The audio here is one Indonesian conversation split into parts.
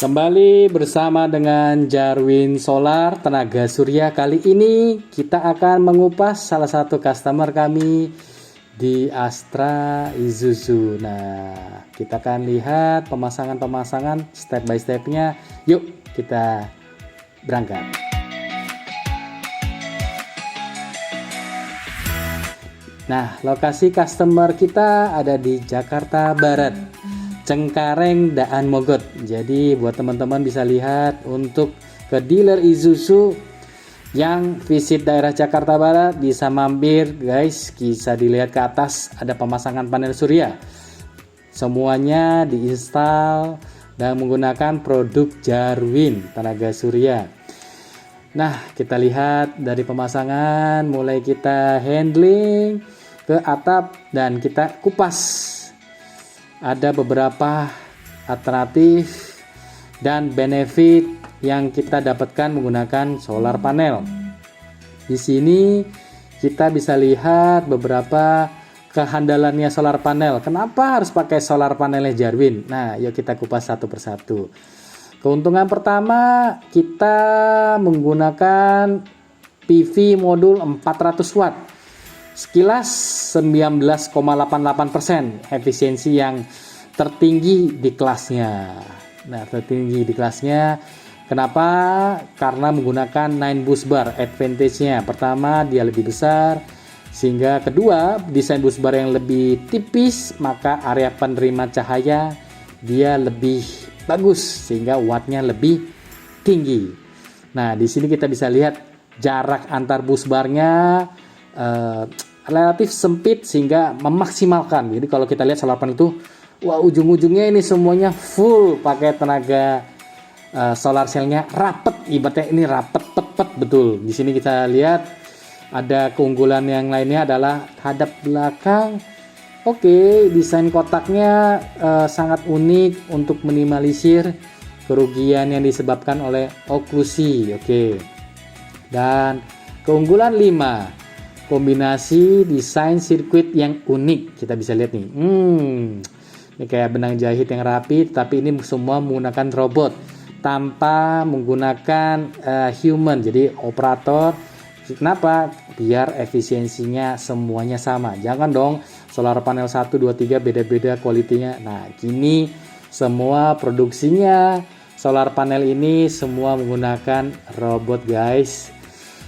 Kembali bersama dengan Jarwin Solar Tenaga Surya. Kali ini kita akan mengupas salah satu customer kami di Astra Isuzu. Nah, kita akan lihat pemasangan step by stepnya. Yuk kita berangkat. Nah, lokasi customer kita ada di Jakarta Barat, Cengkareng, Daan Mogot. Jadi buat teman-teman bisa lihat untuk ke dealer Isuzu yang visit daerah Jakarta Barat bisa mampir guys, bisa dilihat ke atas ada pemasangan panel surya. Semuanya diinstal dan menggunakan produk Jarwin Tenaga Surya. Nah, kita lihat dari pemasangan, mulai kita handling ke atap dan kita kupas. Ada beberapa alternatif dan benefit yang kita dapatkan menggunakan solar panel. Di sini kita bisa lihat beberapa kehandalannya solar panel. Kenapa harus pakai solar panelnya Jarwin? Nah, yuk kita kupas satu persatu. Keuntungan pertama, kita menggunakan PV modul 400 watt. Sekilas 19,88% efisiensi yang tertinggi di kelasnya. Nah, tertinggi di kelasnya. Kenapa? Karena menggunakan 9 bus bar. Advantage-nya pertama dia lebih besar, sehingga kedua desain bus bar yang lebih tipis, maka area penerima cahaya dia lebih bagus sehingga wattnya lebih tinggi. Nah, di sini kita bisa lihat jarak antar bus barnya relatif sempit sehingga memaksimalkan. Jadi kalau kita lihat solar panel itu, wah, ujung-ujungnya ini semuanya full pakai tenaga solar cell-nya rapet, ibaratnya ini rapet pet betul. Di sini kita lihat ada keunggulan yang lainnya adalah hadap belakang. Oke, desain kotaknya sangat unik untuk minimalisir kerugian yang disebabkan oleh oklusi. Oke. Dan keunggulan 5, kombinasi desain sirkuit yang unik. Kita bisa lihat nih. Ini kayak benang jahit yang rapi, tapi ini semua menggunakan robot tanpa menggunakan human. Jadi operator. Kenapa? Biar efisiensinya semuanya sama. Jangan dong solar panel 1, 2, 3 beda-beda kualitinya. Nah, kini semua produksinya solar panel ini semua menggunakan robot guys.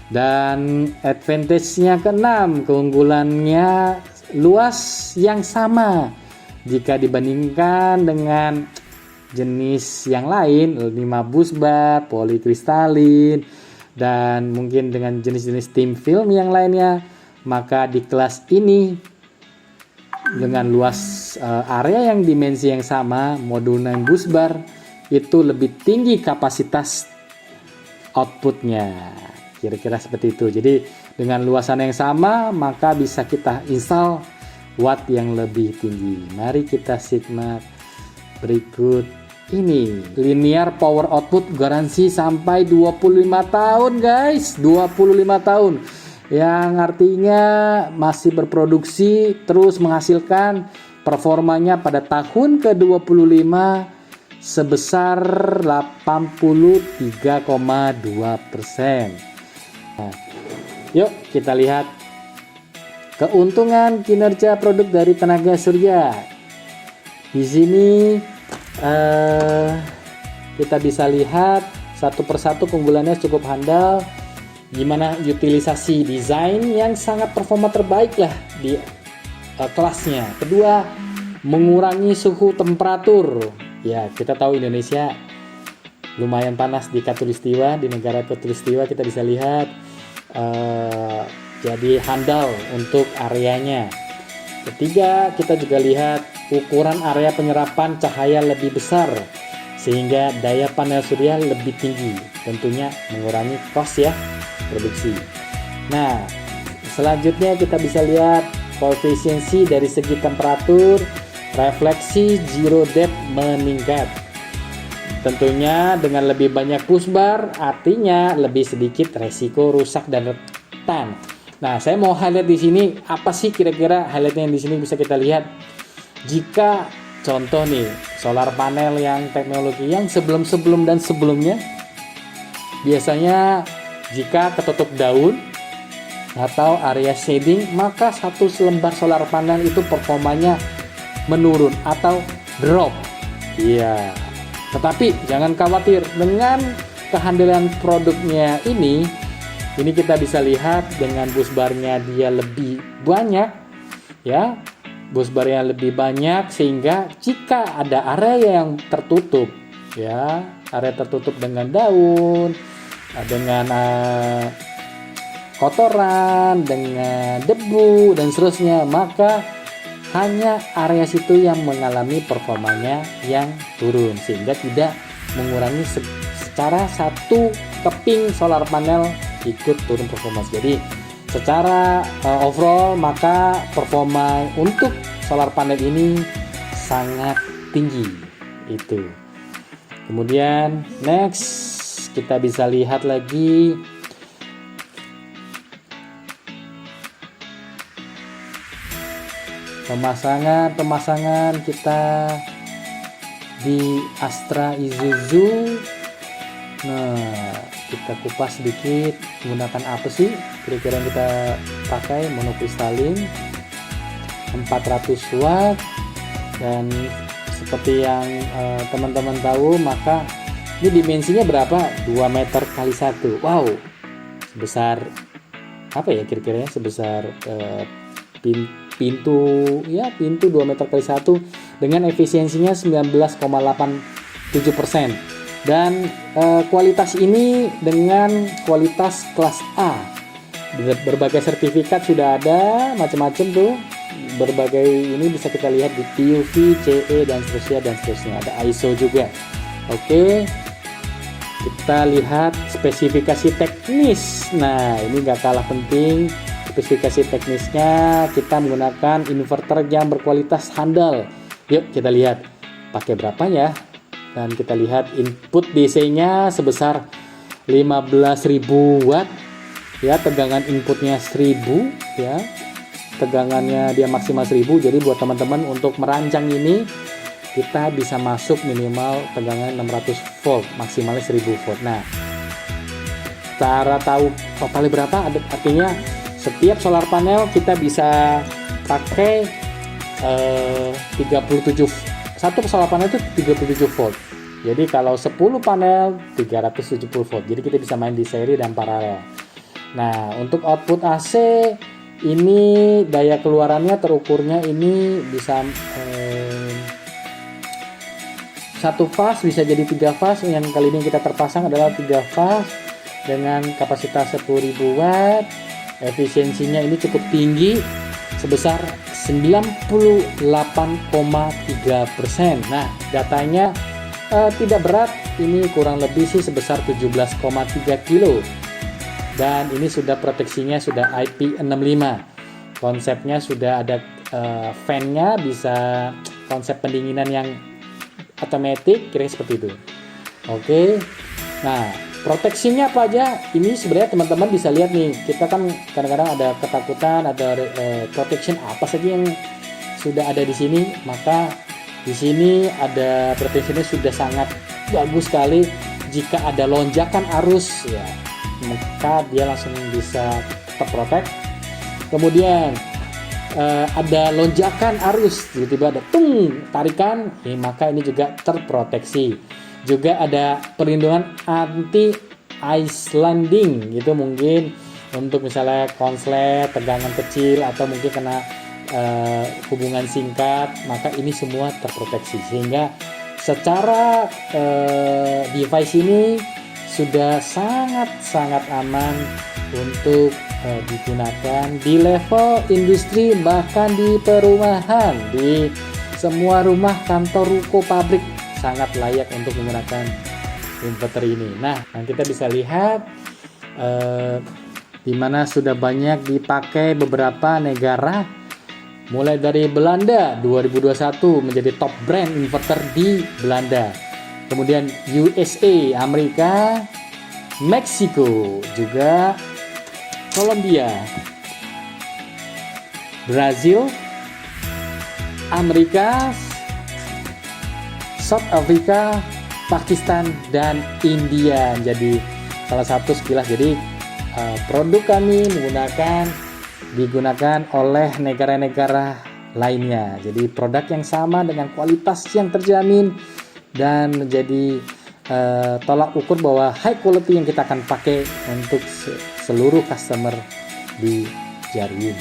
Dan advantage-nya ke-6, keunggulannya luas yang sama jika dibandingkan dengan jenis yang lain, 5 bus bar, polikristalin, dan mungkin dengan jenis-jenis thin film yang lainnya. Maka di kelas ini dengan luas area yang dimensi yang sama, modul 9 bus bar itu lebih tinggi kapasitas outputnya. Kira-kira seperti itu. Jadi dengan luasan yang sama maka bisa kita install watt yang lebih tinggi. Mari kita simak berikut ini. Linear power output garansi sampai 25 tahun guys. 25 tahun. Yang artinya masih berproduksi terus menghasilkan performanya pada tahun ke-25 sebesar 83,2%. Nah, yuk kita lihat keuntungan kinerja produk dari tenaga surya. Di sini kita bisa lihat satu persatu keunggulannya cukup handal. Gimana utilisasi desain yang sangat performa terbaik lah di kelasnya. Kedua, mengurangi suhu temperatur. Ya, kita tahu Indonesia lumayan panas di Khatulistiwa, di negara Khatulistiwa kita bisa lihat jadi handal untuk areanya. Ketiga, kita juga lihat ukuran area penyerapan cahaya lebih besar sehingga daya panel surya lebih tinggi, tentunya mengurangi cost ya produksi. Nah, selanjutnya kita bisa lihat koefisiensi dari segi temperatur, refleksi, zero depth meningkat. Tentunya dengan lebih banyak push bar artinya lebih sedikit resiko rusak dan rentan. Nah, saya mau highlight di sini apa sih kira-kira highlightnya yang di sini bisa kita lihat. Jika contoh nih, solar panel yang teknologi yang sebelum dan sebelumnya, biasanya jika ketutup daun atau area shading, maka satu lembar solar panel itu performanya menurun atau drop. Iya. Tetapi jangan khawatir, dengan kehandalan produknya ini kita bisa lihat dengan busbarnya dia lebih banyak, ya. Busbarnya lebih banyak sehingga jika ada area yang tertutup, ya, area tertutup dengan daun, dengan kotoran, dengan debu dan seterusnya, maka hanya area situ yang mengalami performanya yang turun sehingga tidak mengurangi secara satu keping solar panel ikut turun performa. Jadi secara overall maka performa untuk solar panel ini sangat tinggi itu. Kemudian next kita bisa lihat lagi pemasangan kita di Astra Isuzu. Nah, kita kupas sedikit menggunakan apa sih kira-kira yang kita pakai. Monokristalin 400 watt, dan seperti yang teman-teman tahu, maka ini dimensinya berapa? 2 meter kali 1. Wow, sebesar apa ya kira-kira, sebesar pintu 2 meter kali 1 dengan efisiensinya 19,87%, dan kualitas ini dengan kualitas kelas A. Berbagai sertifikat sudah ada, macam-macam tuh, berbagai ini bisa kita lihat di TUV, CE dan seterusnya, ada ISO juga. Oke, kita lihat spesifikasi teknis. Nah, ini gak kalah penting. Spesifikasi teknisnya, kita menggunakan inverter yang berkualitas handal. Yuk kita lihat pakai berapa ya. Dan kita lihat input DC-nya sebesar 15.000 watt. Ya, tegangan inputnya 1000 ya. Tegangannya dia maksimal 1000. Jadi buat teman-teman untuk merancang ini, kita bisa masuk minimal tegangan 600 volt, maksimalnya 1000 volt. Nah, cara tahu totalnya berapa? Artinya setiap solar panel kita bisa pakai 37, satu solar panel itu 37 volt. Jadi kalau 10 panel 370 volt. Jadi kita bisa main di seri dan paralel. Nah, untuk output AC ini daya keluarannya terukurnya ini bisa satu fase bisa jadi 3 fase. Yang kali ini kita terpasang adalah 3 fase dengan kapasitas 10.000 watt. Efisiensinya ini cukup tinggi sebesar 98,3%. Nah, datanya tidak berat, ini kurang lebih sih sebesar 17,3 kilo. Dan ini sudah proteksinya sudah IP65. Konsepnya sudah ada fan-nya, bisa konsep pendinginan yang otomatis, kira-kira seperti itu. Oke. Nah, proteksinya apa aja? Ini sebenarnya teman-teman bisa lihat nih. Kita kan kadang-kadang ada ketakutan, ada protection apa saja yang sudah ada di sini. Maka di sini ada protectionnya sudah sangat bagus sekali. Jika ada lonjakan arus, ya, maka dia langsung bisa terprotek. Kemudian ada lonjakan arus, tiba-tiba ada tarikan, maka ini juga terproteksi. Juga ada perlindungan anti ice landing, gitu mungkin untuk misalnya konslet, tegangan kecil, atau mungkin kena hubungan singkat, maka ini semua terproteksi. Sehingga secara device ini sudah sangat-sangat aman untuk digunakan di level industri, bahkan di perumahan, di semua rumah, kantor, ruko, pabrik sangat layak untuk menggunakan inverter ini. Nah, kita bisa lihat di mana sudah banyak dipakai beberapa negara, mulai dari Belanda 2021 menjadi top brand inverter di Belanda. Kemudian USA, Amerika, Meksiko, juga Kolombia, Brazil, Amerika, South Africa, Pakistan, dan India. Jadi salah satu sekilas, jadi produk kami digunakan oleh negara-negara lainnya. Jadi produk yang sama dengan kualitas yang terjamin dan menjadi tolak ukur bahwa high quality yang kita akan pakai untuk seluruh customer di Jarwin.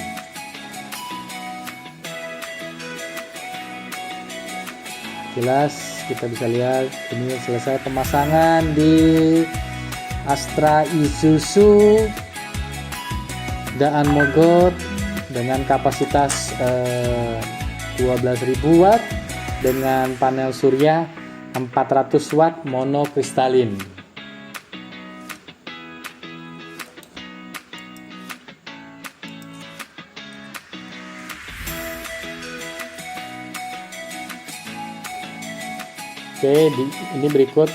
Jelas kita bisa lihat ini selesai pemasangan di Astra Isuzu Daan Mogot dengan kapasitas 12.000 watt dengan panel surya 400 watt monokristalin. Oke, ini berikut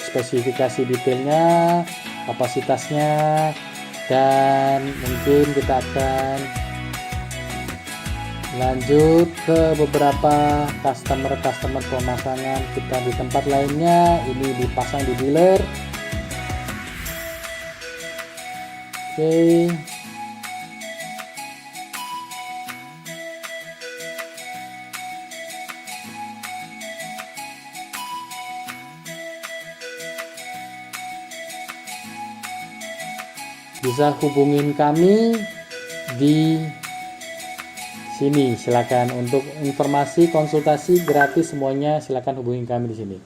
spesifikasi detailnya, kapasitasnya, dan mungkin kita akan lanjut ke beberapa customer pemasangan kita di tempat lainnya. Ini dipasang di dealer. Oke. Bisa hubungin kami di sini, silakan untuk informasi konsultasi gratis semuanya, silakan hubungin kami di sini.